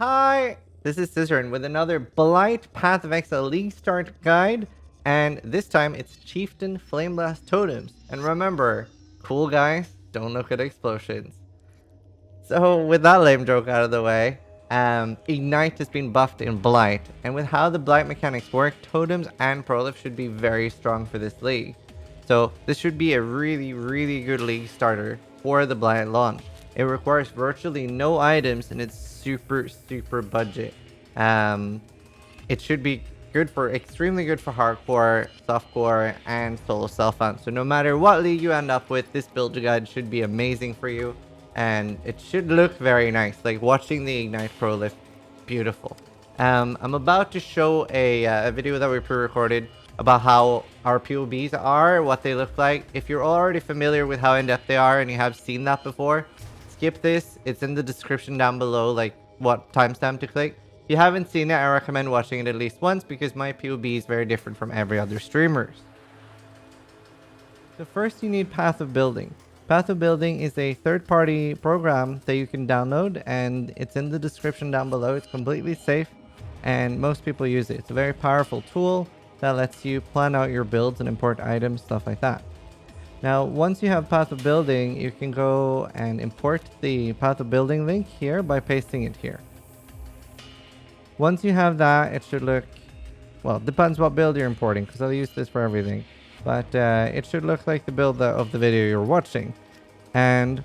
Hi, this is Zizaran with another Blight Path of Exile League Start Guide, and this time it's Chieftain Flameblast Totems. And remember, cool guys don't look at explosions. So with that lame joke out of the way, Ignite has been buffed in Blight, and with how the Blight mechanics work, Totems and Prolif should be very strong for this league. So this should be a really good league starter for the Blight launch. It requires virtually no items and it's super budget. It should be extremely good for hardcore, softcore, and solo self-found. So no matter what league you end up with, this build guide should be amazing for you. And it should look very nice. Like watching the Ignite Proliferation, beautiful. I'm about to show a video that we pre-recorded about how our POBs are, what they look like. If you're already familiar with how in-depth they are and you have seen that before, skip this. It's in the description down below, like what timestamp to click. If you haven't seen it, I recommend watching it at least once because my POB is very different from every other streamer's. So first you need Path of Building. Path of Building is a third-party program that you can download, and it's in the description down below. It's completely safe, and most people use it. It's a very powerful tool that lets you plan out your builds and import items, stuff like that. Now, once you have Path of Building, you can go and import the Path of Building link here by pasting it here. Once you have that, it should look, well, it depends what build you're importing, because I'll use this for everything. But it should look like the build of the video you're watching. And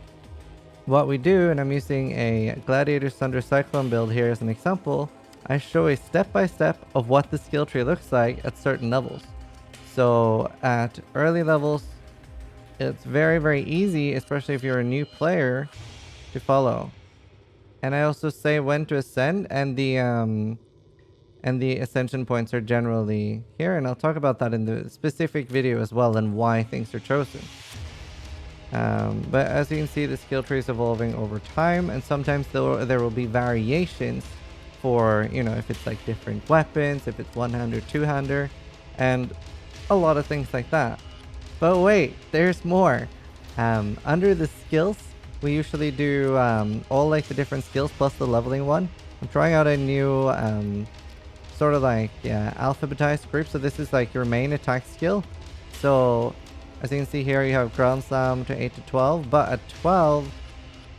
what we do, and I'm using a Gladiator Thunder Cyclone build here as an example, I show a step-by-step of what the skill tree looks like at certain levels. So at early levels, it's very easy, especially if you're a new player, to follow. And I also say when to ascend, and the ascension points are generally here, and I'll talk about that in the specific video as well and why things are chosen. But as you can see, the skill tree is evolving over time, and sometimes there will be variations for, you know, if it's like different weapons, if it's one-hander, two-hander, and a lot of things like that. But wait, there's more. Under the skills, we usually do all like the different skills plus the leveling one. I'm trying out a new sort of like alphabetized group. So this is like your main attack skill. So as you can see here, you have ground slam to 8 to 12, but at 12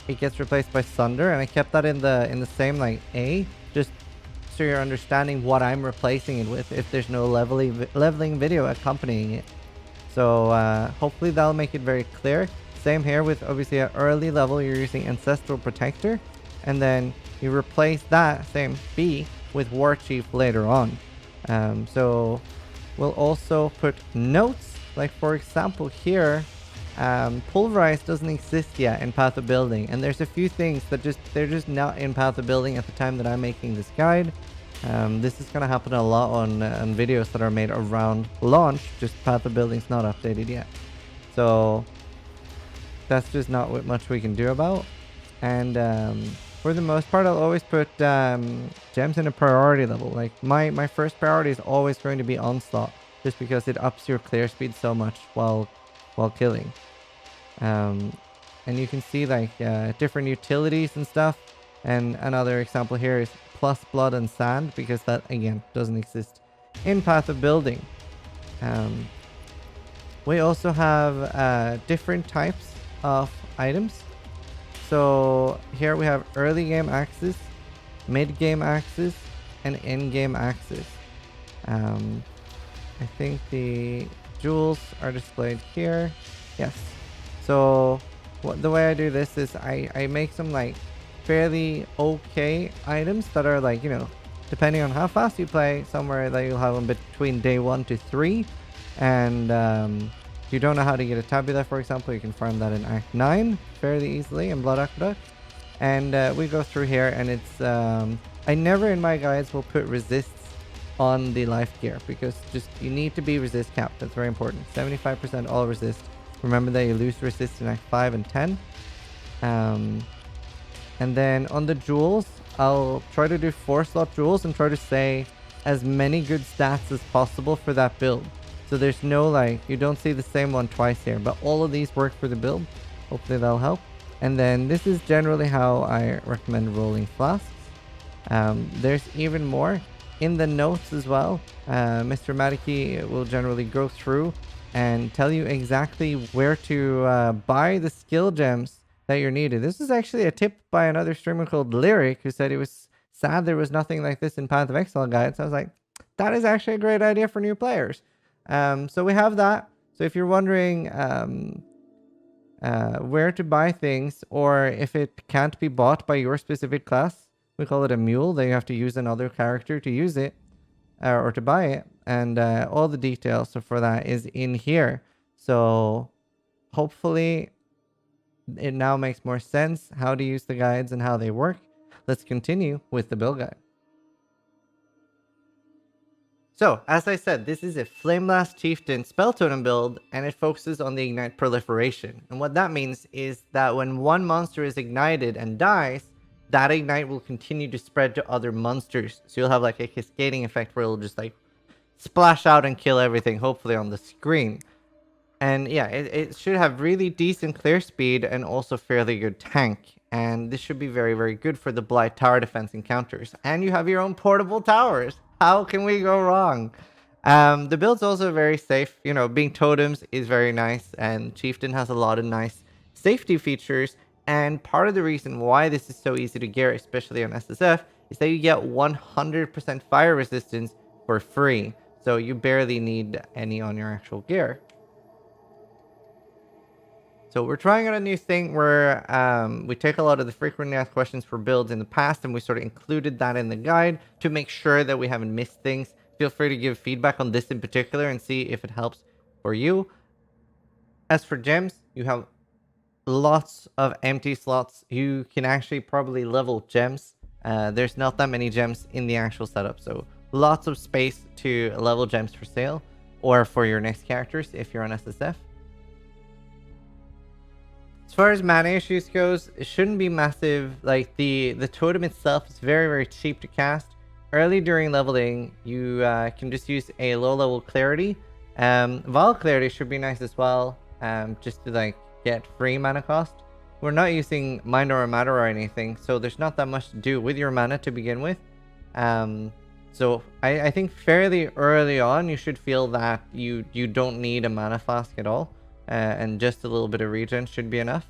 it gets replaced by Sunder, and I kept that in the same like A, just so you're understanding what I'm replacing it with if there's no leveling video accompanying it. So hopefully that'll make it very clear. Same here with obviously at early level you're using Ancestral Protector, and then you replace that same B with War Chief later on. So we'll also put notes, like for example here, Pulverize doesn't exist yet in Path of Building, and there's a few things that they're just not in Path of Building at the time that I'm making this guide. This is going to happen a lot on videos that are made around launch, just Path of Building's not updated yet. So that's just not what much we can do about. And for the most part, I'll always put gems in a priority level. Like my first priority is always going to be Onslaught, just because it ups your clear speed so much while killing. And you can see like different utilities and stuff. And another example here is plus blood and sand, because that again doesn't exist in Path of Building. We also have different types of items. So here we have early game axis, mid game axis, and end game axis. I think the jewels are displayed here. Yes. So the way I do this is I make some like fairly okay items that are like, you know, depending on how fast you play, somewhere that you'll have them between day 1 to 3. And if you don't know how to get a tabula, for example, you can farm that in Act 9 fairly easily in Blood Aqueduct. And we go through here, and it's I never in my guides will put resists on the life gear, because just you need to be resist capped. That's very important. 75% all resist. Remember that you lose resist in Act 5 and 10. And then on the jewels, I'll try to do 4-slot jewels and try to say as many good stats as possible for that build. So there's no like, you don't see the same one twice here, but all of these work for the build. Hopefully that'll help. And then this is generally how I recommend rolling flasks. There's even more in the notes as well. Mr. Madiki will generally go through and tell you exactly where to buy the skill gems that you're needed. This is actually a tip by another streamer called Lyric, who said it was sad there was nothing like this in Path of Exile guides. I was like, that is actually a great idea for new players. So we have that. So if you're wondering where to buy things, or if it can't be bought by your specific class, we call it a mule. Then you have to use another character to use it or to buy it. And all the details for that is in here. So hopefully it now makes more sense how to use the guides and how they work. Let's continue with the build guide. So, as I said, this is a Flameblast Chieftain spell totem build, and it focuses on the Ignite Proliferation. And what that means is that when one monster is ignited and dies, that Ignite will continue to spread to other monsters. So you'll have like a cascading effect where it'll just like splash out and kill everything, hopefully on the screen. And yeah, it should have really decent clear speed and also fairly good tank. And this should be very, very good for the Blight tower defense encounters. And you have your own portable towers. How can we go wrong? The build's also very safe. You know, being totems is very nice. And Chieftain has a lot of nice safety features. And part of the reason why this is so easy to gear, especially on SSF, is that you get 100% fire resistance for free. So you barely need any on your actual gear. So we're trying out a new thing where we take a lot of the frequently asked questions for builds in the past, and we sort of included that in the guide to make sure that we haven't missed things. Feel free to give feedback on this in particular and see if it helps for you. As for gems, you have lots of empty slots. You can actually probably level gems. There's not that many gems in the actual setup, so lots of space to level gems for sale or for your next characters if you're on SSF. As far as mana issues goes, it shouldn't be massive. Like the totem itself is very, very cheap to cast. Early during leveling, you can just use a low level clarity. Vol clarity should be nice as well, just to like get free mana cost. We're not using mind or matter or anything, so there's not that much to do with your mana to begin with. So I think fairly early on you should feel that you don't need a mana flask at all. And just a little bit of regen should be enough.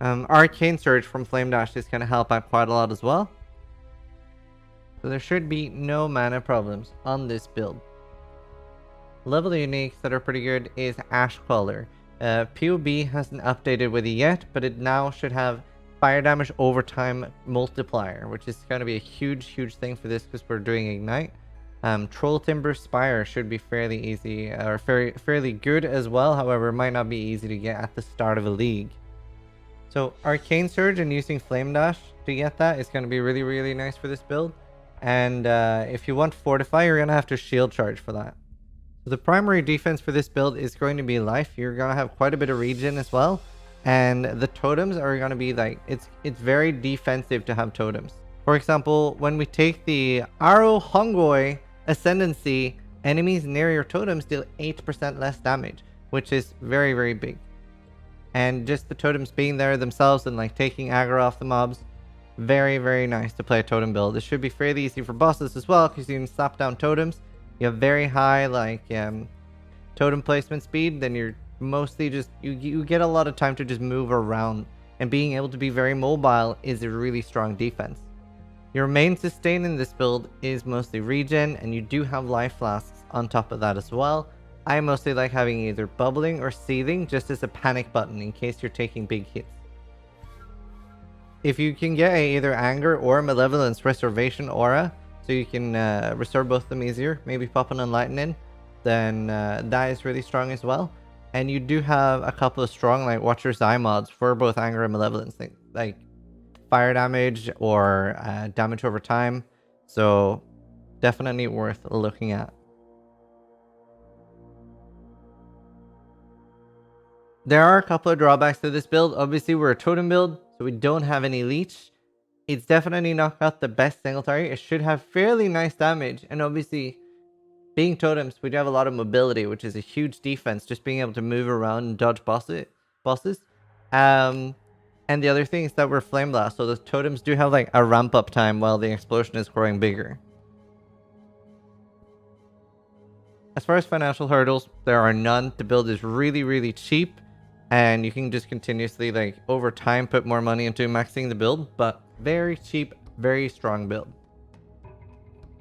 Arcane Surge from Flame Dash is going to help out quite a lot as well. So there should be no mana problems on this build. Level uniques that are pretty good is Ashcaller. POB hasn't updated with it yet, but it now should have fire damage over time multiplier, which is going to be a huge thing for this because we're doing Ignite. Troll Timber Spire should be fairly easy or fairly good as well. However, it might not be easy to get at the start of a league. So Arcane Surge and using Flame Dash to get that is going to be really nice for this build. And if you want Fortify, you're going to have to Shield Charge for that. So the primary defense for this build is going to be life. You're going to have quite a bit of regen as well. And the totems are going to be like, it's very defensive to have totems. For example, when we take the Aro Hongoi Ascendancy, enemies near your totems deal 8% less damage, which is very big. And just the totems being there themselves and like taking aggro off the mobs, very nice to play a totem build. This should be fairly easy for bosses as well because you can slap down totems. You have very high like totem placement speed, then you're mostly just you get a lot of time to just move around, and being able to be very mobile is a really strong defense. Your main sustain in this build is mostly regen, and you do have life flasks on top of that as well. I mostly like having either bubbling or seething just as a panic button in case you're taking big hits. If you can get either anger or malevolence restoration aura, so you can restore both of them easier, maybe pop an enlighten in, then that is really strong as well. And you do have a couple of strong like Watcher's Eye mods for both anger and malevolence, like fire damage or damage over time. So definitely worth looking at. There are a couple of drawbacks to this build. Obviously, we're a totem build, so we don't have any leech. It's definitely not got the best single target. It should have fairly nice damage, and obviously, being totems, we do have a lot of mobility, which is a huge defense, just being able to move around and dodge bosses. And the other thing is that we're Flameblast, so the totems do have like a ramp up time while the explosion is growing bigger. As far as financial hurdles, there are none. The build is really, really cheap, and you can just continuously, like, over time put more money into maxing the build, but very cheap, very strong build.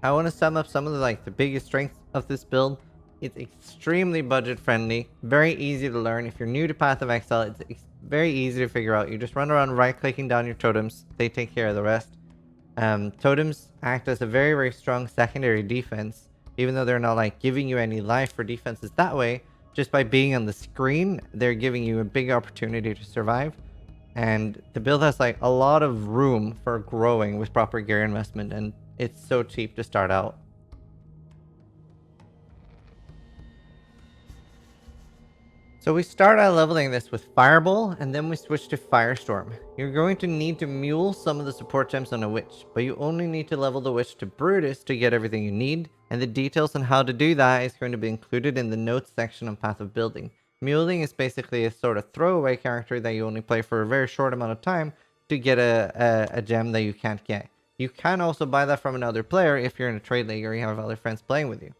I want to sum up some of the biggest strengths of this build. It's extremely budget friendly, very easy to learn. If you're new to Path of Exile, it's very easy to figure out. You just run around right clicking down your totems. They take care of the rest. Totems act as a very, very strong secondary defense, even though they're not like giving you any life for defenses that way. Just by being on the screen, they're giving you a big opportunity to survive. And the build has like a lot of room for growing with proper gear investment, and it's so cheap to start out. So we start out leveling this with Fireball, and then we switch to Firestorm. You're going to need to mule some of the support gems on a Witch, but you only need to level the Witch to Brutus to get everything you need, and the details on how to do that is going to be included in the notes section on Path of Building. Muling is basically a sort of throwaway character that you only play for a very short amount of time to get a gem that you can't get. You can also buy that from another player if you're in a trade league or you have other friends playing with you.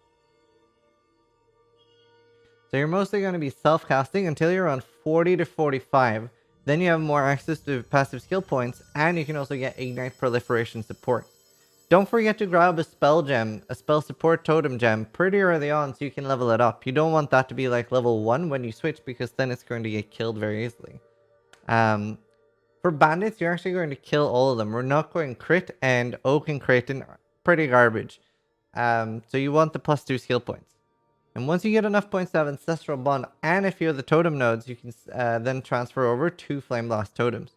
So you're mostly going to be self-casting until you're around 40 to 45. Then you have more access to passive skill points, and you can also get Ignite Proliferation support. Don't forget to grab a spell gem, a spell support totem gem, pretty early on so you can level it up. You don't want that to be like level 1 when you switch, because then it's going to get killed very easily. For bandits, you're actually going to kill all of them. We're not going crit, and Oak and Kraton are pretty garbage. So you want the +2 skill points. And once you get enough points to have Ancestral Bond and a few of the totem nodes, you can then transfer over to Flameblast Totems.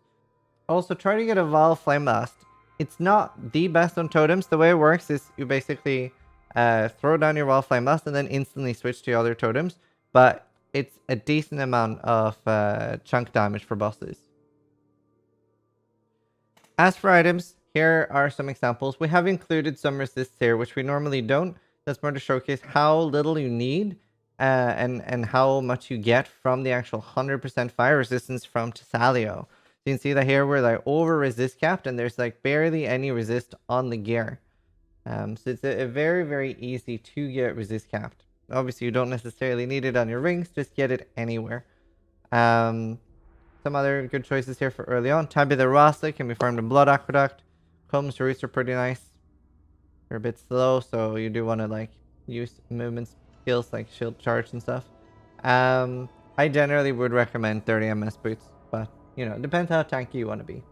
Also, try to get a Vauche Flameblast. It's not the best on totems. The way it works is you basically throw down your Vauche Flameblast and then instantly switch to other totems. But it's a decent amount of chunk damage for bosses. As for items, here are some examples. We have included some resists here, which we normally don't. That's more to showcase how little you need and how much you get from the actual 100% fire resistance from Tesalio. So you can see that here we're like over resist capped, and there's like barely any resist on the gear. So it's a very, very easy to get resist capped. Obviously, you don't necessarily need it on your rings, just get it anywhere. Some other good choices here for early on. Tabitha Rasa can be farmed in Blood Aqueduct. Combs Roots are pretty nice. They're a bit slow, so you do want to like use movement skills like shield charge and stuff. I generally would recommend 30 MS boots, but you know, it depends how tanky you want to be.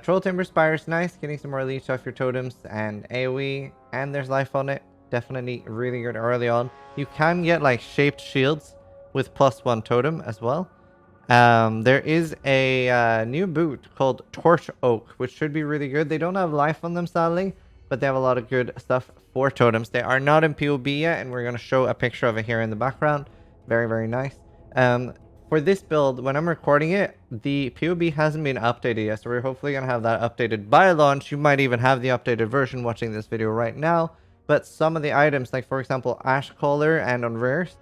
Troll Timber Spire is nice, getting some more leech off your totems and AoE, and there's life on it. Definitely really good early on. You can get like shaped shields with +1 totem as well. There is a new boot called Torch Oak, which should be really good. They don't have life on them, sadly, but they have a lot of good stuff for totems. They are not in POB yet, and we're going to show a picture of it here in the background. Very, very nice. For this build, when I'm recording it, the POB hasn't been updated yet, so we're hopefully going to have that updated by launch. You might even have the updated version watching this video right now, but some of the items, like for example, Ash Collar and on rares.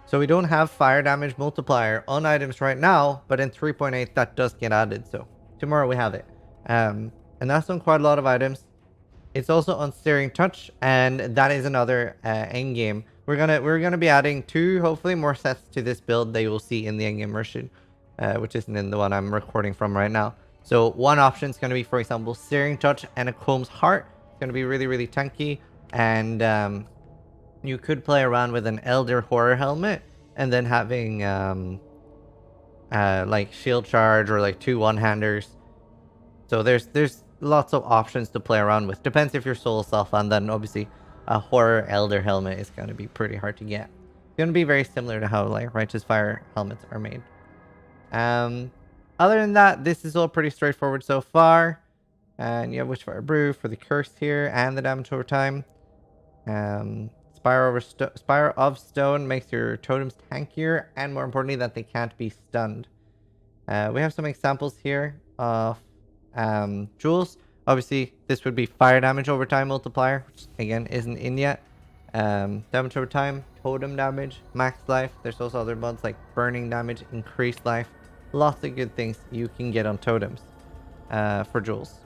So we don't have fire damage multiplier on items right now, but in 3.8 that does get added, so tomorrow we have it. And that's on quite a lot of items. It's also on Steering Touch, and that is another end game. We're gonna be adding 2, hopefully, more sets to this build that you will see in the end game version, which isn't in the one I'm recording from right now. So one option is gonna be, for example, Steering Touch and a Comb's Heart. It's gonna be really, really tanky, and you could play around with an Elder Horror Helmet, and then having like Shield Charge or like 2 one-handers. So there's lots of options to play around with. Depends if you're Soul Self, and then obviously a Horror Elder Helmet is going to be pretty hard to get. It's going to be very similar to how like Righteous Fire helmets are made. Other than that, this is all pretty straightforward so far. And you have Witchfire Brew for the curse here and the damage over time. Spire of Stone makes your totems tankier, and more importantly that they can't be stunned. We have some examples here of jewels. Obviously this would be fire damage over time multiplier, which again isn't in yet. Damage over time, totem damage, max life. There's also other mods like burning damage, increased life. Lots of good things you can get on totems for jewels.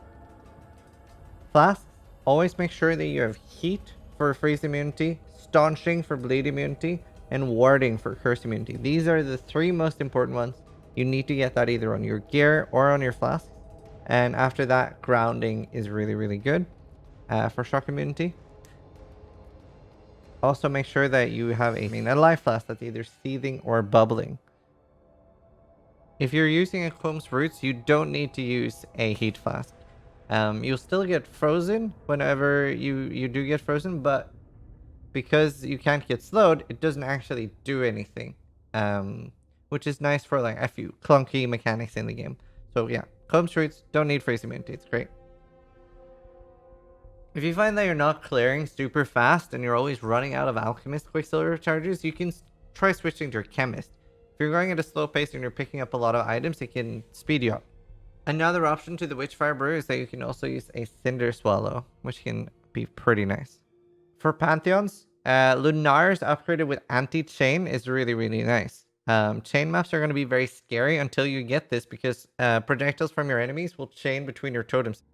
Flasks, always make sure that you have heat for freeze immunity, staunching for bleed immunity, and warding for curse immunity. These are the 3 most important ones. You need to get that either on your gear or on your flasks. And after that, grounding is really, really good for shock immunity. Also, make sure that you have a life flask that's either seething or bubbling. If you're using a Combs Roots, you don't need to use a heat flask. You'll still get frozen whenever you do get frozen, but because you can't get slowed, it doesn't actually do anything. Which is nice for like a few clunky mechanics in the game. So yeah, Combs Roots, don't need freeze immunity, it's great. If you find that you're not clearing super fast and you're always running out of Alchemist Quicksilver charges, you can try switching to your Chemist. If you're going at a slow pace and you're picking up a lot of items, it can speed you up. Another option to the Witchfire Brew is that you can also use a Cinder Swallow, which can be pretty nice. For Pantheons, Lunar's upgraded with Anti-Chain is really, really nice. Chain maps are going to be very scary until you get this because projectiles from your enemies will chain between your totems.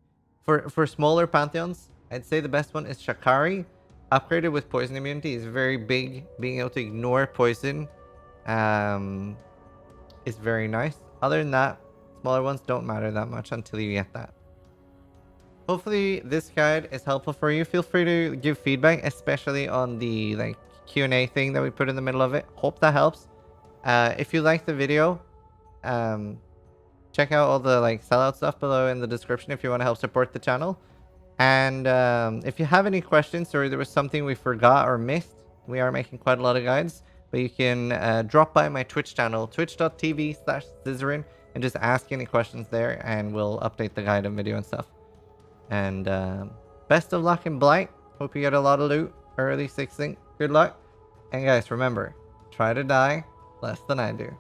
For smaller Pantheons, I'd say the best one is Shakari. Upgraded with poison immunity is very big. Being able to ignore poison is very nice. Other than that, smaller ones don't matter that much until you get that. Hopefully this guide is helpful for you. Feel free to give feedback, especially on the like Q&A thing that we put in the middle of it. Hope that helps. If you like the video, check out all the like sellout stuff below in the description if you want to help support the channel. And if you have any questions or there was something we forgot or missed, we are making quite a lot of guides, but you can drop by my Twitch channel, twitch.tv/Zizaran, and just ask any questions there and we'll update the guide and video and stuff. And best of luck in Blight. Hope you get a lot of loot early 6th. Good luck. And guys, remember, try to die less than I do.